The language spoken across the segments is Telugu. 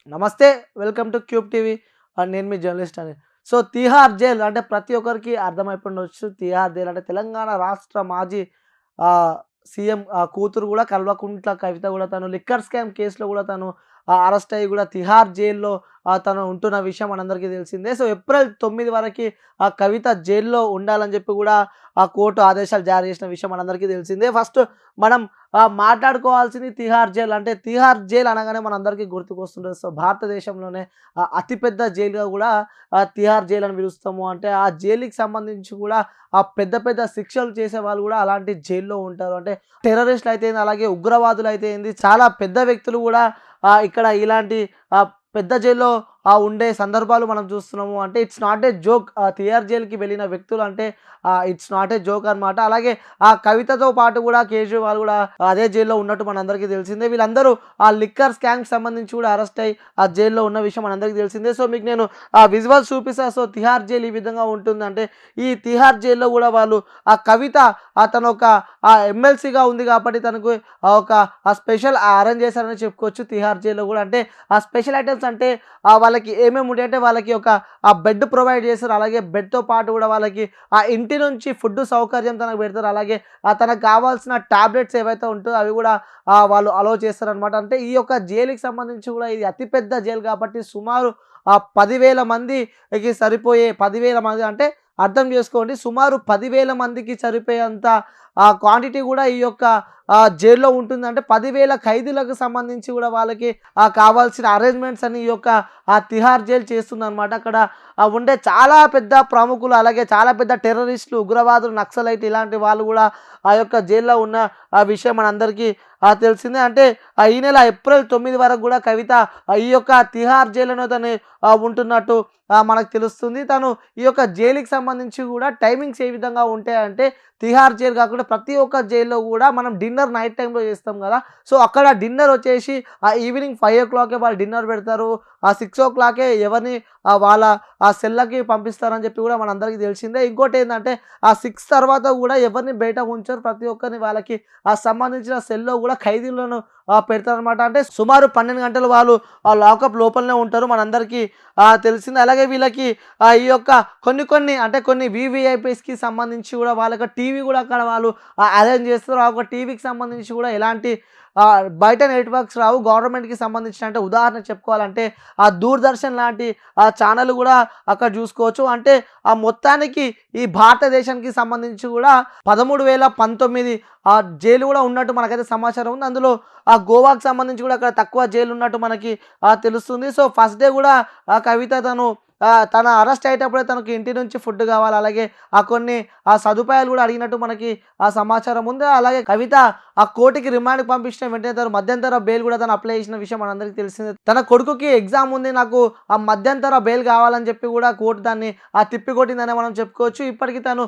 నమస్తే. Welcome to cube TV. నేను మీ జర్నలిస్ట్ అని. సో, తిహార్ జైల్ అంటే ప్రతి ఒక్కరికి అర్థమైపోయిండొచ్చు. తిహార్ జైల్ అంటే తెలంగాణ రాష్ట్ర మాజీ ఆహ్, సీఎం కూతురు గూడా కల్వకుంట్ల కవిత గూడా తను లిక్కర్ స్కామ్ కేస్‌లో గూడా తను అరెస్ట్ అయ్యి గూడా తిహార్ జైల్‌లో తను ఉంటున్న విషయం మనందరికీ తెలిసిందే. సో, ఏప్రిల్ 9 వరకి ఆ కవిత జైల్‌లో ఉండాలని జెప్పి గూడా ఆ కోర్టు ఆదేశాలు జారీ చేసిన విషయం మనందరికీ తెలిసిందే. ఫస్ట్ మనం మాట్లాడుకోవాల్సింది తిహార్ జైల్. అంటే తిహార్ జైల్ అనగానే మనందరికీ గుర్తుకొస్తుంటది. సో, భారతదేశంలోనే అతిపెద్ద జైలుగా గూడా తిహార్ జైల్ అని పిలుస్తాము. అంటే ఆ జైలుకి సంబంధించి గూడా పెద్ద పెద్ద శిక్షలు చేసేవాళ్ళు గూడా అలాంటి జైల్‌లో ఉంటారు. అంటే టెర్రరిస్టులు అయితే ఏంది, అలాగే ఉగ్రవాదులు అయితే ఏంది, చాలా పెద్ద వ్యక్తులు గూడా ఇక్కడ ఇలాంటి పెద్ద జైల్‌లో ఉండే సందర్భాలు మనం చూస్తున్నాము. అంటే it's not a joke. Tihar జైల్‌కి వెళ్ళిన వ్యక్తులు అంటే ఇట్స్ నాట్ ఏ జోక్ అనమాట. అలాగే ఆ కవితతో పాటు గూడా కేజ్రీవాల్ గూడా అదే జైల్‌లో ఉన్నట్టు మనందరికీ తెలిసిందే. వీళ్ళందరూ ఆ లిక్కర్ స్కామ్‌కి సంబంధించి గూడా అరెస్ట్ అయ్యి ఆ జైల్‌లో ఉన్న విషయం మనందరికీ తెలిసిందే. సో, మీకు నేను విజువల్స్ చూపిస్తా. సో, తిహార్ జైల్ ఈ విధంగా ఉంటుందంటే ఈ తిహార్ జైల్‌లో గూడా వాళ్ళు ఆ కవిత తను ఒక ఎమ్మెల్సీగా ఉంది కాబట్టి తనకు ఒక స్పెషల్ అరేంజ్ చేశారని చెప్పుకోవచ్చు తిహార్ జైల్‌లో గూడా. అంటే ఆ స్పెషల్ ఐటెమ్స్ అంటే వాళ్ళకి ఏమేమి ఉంటాయంటే వాళ్ళకి ఒక బెడ్ ప్రొవైడ్ చేస్తారు. అలాగే బెడ్‌తో పాటు గూడా వాళ్ళకి ఆ ఇంటి నుంచి ఫుడ్ సౌకర్యం తనకు పెడతారు. అలాగే తనకు కావాల్సిన టాబ్లెట్స్ ఏవైతే ఉంటాయో అవి గూడా వాళ్ళు అలౌ చేస్తారనమాట. అంటే ఈ యొక్క జైలుకి సంబంధించి గూడా ఇది అతిపెద్ద జైలు కాబట్టి సుమారు 10,000 మందికి సరిపోయే 10,000 మంది అంటే అర్థం చేసుకోండి. సుమారు 10,000 మందికి సరిపోయేంత క్వాంటిటీ గూడా ఈ యొక్క జైల్‌లో ఉంటుంది. అంటే 10,000 ఖైదీలకు సంబంధించి గూడా వాళ్ళకి కావాల్సిన అరేంజ్‌మెంట్స్ అన్ని ఈ యొక్క తిహార్ జైల్ చేస్తుందనమాట. అక్కడ ఉండే చాలా పెద్ద ప్రముఖులు, అలాగే చాలా పెద్ద టెర్రరిస్టులు, ఉగ్రవాదులు, నక్సలైట్ ఇలాంటి వాళ్ళు గూడా ఆ యొక్క జైల్‌లో ఉన్న విషయం మనందరికీ తెలిసిందే. అంటే ఈ నెల ఏప్రిల్ 9 వరకు గూడా కవిత ఈ యొక్క తిహార్ జైల్‌లోనే తను ఉంటున్నట్టు మనకు తెలుస్తుంది. తను ఈ యొక్క జైలుకి సంబంధించి గూడా టైమింగ్స్ ఏ విధంగా ఉంటాయంటే తిహార్ జైల్ కాకుండా ప్రతి ఒక్క జైల్‌లో గూడా మనం డిన్నర్ నైట్ టైమ్‌లో చేస్తాం గదా! సో, అక్కడ డిన్నర్ వచ్చేసి ఈవినింగ్ 5:00కే వాళ్ళు డిన్నర్ పెడతారు. 6:00కే ఎవరిని వాళ్ళ సెల్‌లకి పంపిస్తారని చెప్పి గూడా మనందరికీ తెలిసిందే. ఇంకోటేందంటే 6 తర్వాత గూడా ఎవరిని బయట ఉంచరు. ప్రతి ఒక్కరిని వాళ్ళకి సంబంధించిన సెల్‌లో గూడా ఖైదీలను పెడతారనమాట. అంటే సుమారు 12 గంటలు వాళ్ళు లాకప్ లోపలనే ఉంటారు. మనందరికీ తెలిసిందే. అలాగే వీళ్ళకి ఈ యొక్క కొన్ని అంటే కొన్ని వీవీఐపీస్‌కి సంబంధించి గూడా వాళ్ళకి టీవీ గూడా అక్కడ వాళ్ళు అరేంజ్ చేస్తారు. ఆ ఒక టీవీకి సంబంధించి గూడా ఎలాంటి బయట నెట్‌వర్క్స్ రావు. గవర్నమెంట్‌కి సంబంధించిన అంటే ఉదాహరణకు చెప్పుకోవాలంటే దూరదర్శన్ లాంటి ఛానెల్ గూడా అక్కడ జూసుకోవచ్చు. అంటే మొత్తానికి ఈ భారతదేశానికి సంబంధించి గూడా 13,019 జైలు గూడా ఉన్నట్టు మనకైతే సమాచారం ఉంది. అందులో గోవాకి సంబంధించి గూడా అక్కడ తక్కువ జైలున్నట్టు మనకి తెలుస్తుంది. సో, ఫస్ట్ డే గూడా కవిత తన అరెస్ట్ అయ్యేటప్పుడే తనకి ఇంటి నుంచి ఫుడ్ కావాలి. అలాగే కొన్ని సదుపాయాలు గూడా అడిగినట్టు మనకి సమాచారం ఉంది. అలాగే కవిత కోర్ట్‌కి రిమాండ్‌కి పంపించిన వెంటనే తను మధ్యంతర బెయిల్ గూడా తను అప్లై చేసిన విషయం మనందరికీ తెలిసిందే. తన కొడుకుకి ఎగ్జామ్ ఉంది. నాకు మధ్యంతర బెయిల్ కావాలని చెప్పి గూడా కోర్ట్ దాన్ని తిప్పికొట్టిందనే మనం చెప్పుకోవచ్చు. ఇప్పటికి తను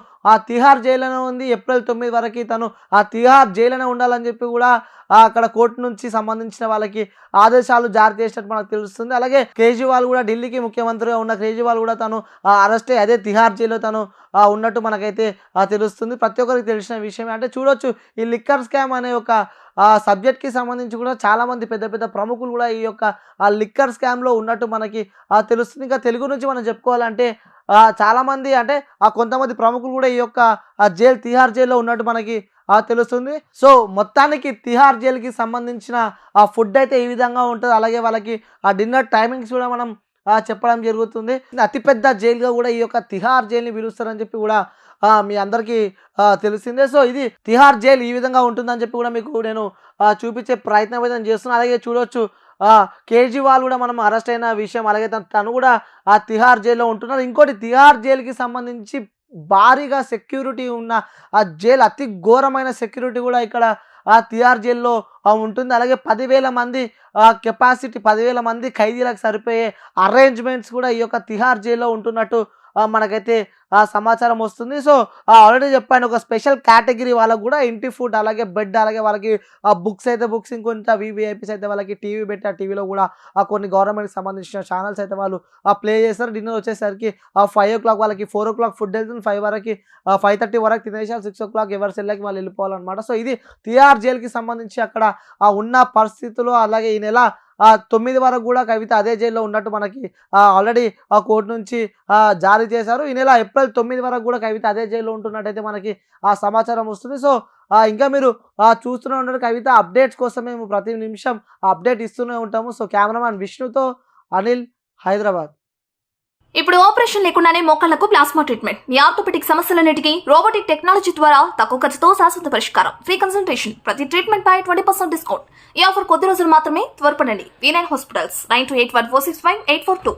తిహార్ జైల్‌లోనే ఉంది. ఏప్రిల్ 9 వరకి తను తిహార్ జైల్‌లోనే ఉండాలని చెప్పి గూడా అక్కడ కోర్టు నుంచి సంబంధించిన వాళ్ళకి ఆదేశాలు జారీ చేసినట్టు మనకు తెలుస్తుంది. అలాగే కేజ్రీవాల్ గూడా ఢిల్లీకి ముఖ్యమంత్రిగా ఉన్న కేజ్రీవాల్ గూడా తను అరెస్ట్ అయ్యి అదే తిహార్ జైల్‌లో తను ఉన్నట్టు మనకైతే తెలుస్తుంది. ప్రతి ఒక్కరికి తెలిసిన విషయమే. అంటే చూడొచ్చు ఈ లిక్కర్ స్కామ్ అనే ఒక సబ్జెక్ట్‌కి సంబంధించి కూడా చాలామంది పెద్ద పెద్ద ప్రముఖులు గూడా ఈ యొక్క లిక్కర్ స్కామ్‌లో ఉన్నట్టు మనకి తెలుస్తుంది. ఇంకా తెలుగు నుంచి మనం చెప్పుకోవాలంటే చాలామంది అంటే కొంతమంది ప్రముఖులు గూడా ఈ యొక్క తిహార్ జైల్‌లో ఉన్నట్టు మనకి తెలుస్తుంది. సో, మొత్తానికి తిహార్ జైల్‌కి సంబంధించిన ఫుడ్ అయితే ఈ విధంగా ఉంటది. అలాగే వాళ్ళకి డిన్నర్ టైమింగ్స్ గూడా మనం చెప్పడం జరుగుతుంది. అతిపెద్ద జైలుగా గూడా ఈ యొక్క తిహార్ జైల్‌ని పిలుస్తారని చెప్పి గూడా మీ అందరికీ తెలిసిందే. సో, ఇది తిహార్ జైల్ ఈ విధంగా ఉంటుందని చెప్పి గూడా మీకు నేను చూపించే ప్రయత్నం అయితే నేను చేస్తున్నా. అలాగే చూడొచ్చు కేజ్రీవాల్ గూడా మనం అరెస్ట్ అయిన విషయం, అలాగే తను గూడా తిహార్ జైల్‌లో ఉంటున్నారు. ఇంకోటి తిహార్ జైల్‌కి సంబంధించి భారీగా సెక్యూరిటీ ఉన్న జైల్, అతి ఘోరమైన సెక్యూరిటీ గూడా ఇక్కడ తిహార్ జైల్‌లో ఉంటుంది. అలాగే 10,000 మంది కెపాసిటీ, 10,000 మంది ఖైదీలకు సరిపోయే అరేంజ్‌మెంట్స్ గూడా ఈ యొక్క తిహార్ జైల్‌లో ఉంటున్నట్టు మనకైతే సమాచారం వస్తుంది. సో, ఆల్రెడీ చెప్పాను ఒక స్పెషల్ కేటగిరీ వాళ్ళకి గూడా ఇంటి ఫుడ్, అలాగే బెడ్, అలాగే వాళ్ళకి బుక్స్ అయితే బుక్స్, ఇంకొంత వీవీఐపీస్ అయితే వాళ్ళకి టీవీ పెట్టి ఆ టీవీలో గూడా కొన్ని గవర్నమెంట్‌కి సంబంధించిన ఛానెల్స్ అయితే వాళ్ళు ప్లే చేస్తారు. డిన్నర్ వచ్చేసరికి 5:00 వాళ్ళకి 4:00 ఫుడ్ వెళ్తుంది. 5 వరకి 5:30 వరకు తినేసారు. 6:00 ఎవరి సెల్‌లకి వాళ్ళు వెళ్ళిపోవాలన్నమాట. సో, ఇది తిహార్ జైల్‌కి సంబంధించి అక్కడ ఉన్న పరిస్థితులు, అలాగే ఈ నెల 9 వరకు కూడా కవిత అదే జైల్లో ఉన్నట్టు మనకి ఆల్రెడీ ఆ కోర్టు నుంచి జారీ చేశారు. ఈ నెల ఏప్రిల్ 9 వరకు కూడా కవిత అదే జైల్లో ఉంటున్నట్టయితే మనకి ఆ సమాచారం వస్తుంది. సో ఇంకా మీరు చూస్తూనే ఉండండి. కవిత అప్డేట్స్ కోసం మేము ప్రతి నిమిషం అప్డేట్ ఇస్తూనే ఉంటాము. సో కెమెరామ్యాన్ విష్ణుతో అనిల్, హైదరాబాద్. ఇప్పుడు ఆపరేషన్ లేకుండానే మోకాళ్లకు ప్లాస్మా ట్రీట్మెంట్. మీ ఆర్థోపెటిక్ సమస్యలన్నిటికీ రోబోటిక్ టెక్నాలజీ ద్వారా తక్కువ ఖర్చుతో శాశ్వత పరిష్కారం. Free consultation. ప్రతి ట్రీట్మెంట్ పై 20% డిస్కౌంట్. ఈ ఆఫర్ కొద్ది రోజులు మాత్రమే. త్వరపడండి. V9 hospitals 9281465842.